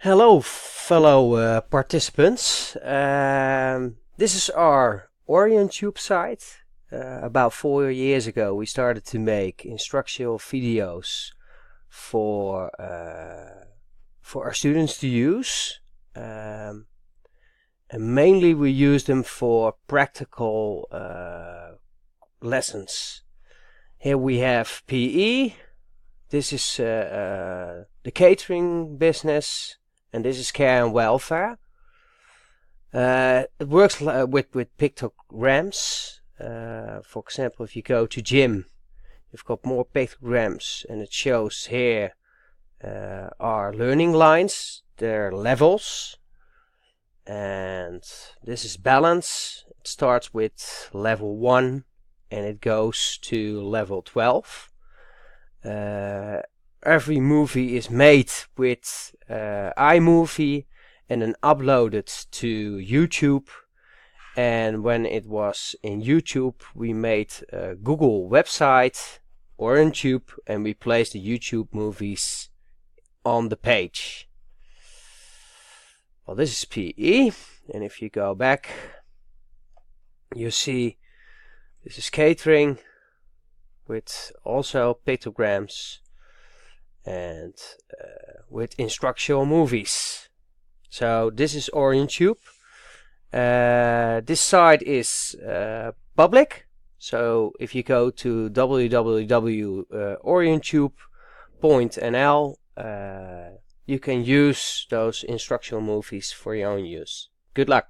Hello, fellow participants. This is our OrionTube site. About 4 years ago, we started to make instructional videos for our students to use, and mainly we use them for practical lessons. Here we have PE. This is the catering business. And this is care and welfare. It works with pictograms. For example, if you go to gym, you've got more pictograms, and it shows here our learning lines, their levels. And this is balance. It starts with level 1 and it goes to level 12. Every movie is made with iMovie and then uploaded to YouTube. And when it was in YouTube, we made a Google website, OrionTube, and we placed the YouTube movies on the page. Well, this is PE, and if you go back, you see this is catering with also pictograms and with instructional movies. So this is OrionTube. This site is public, so if you go to www.oriontube.nl, you can use those instructional movies for your own use. Good luck.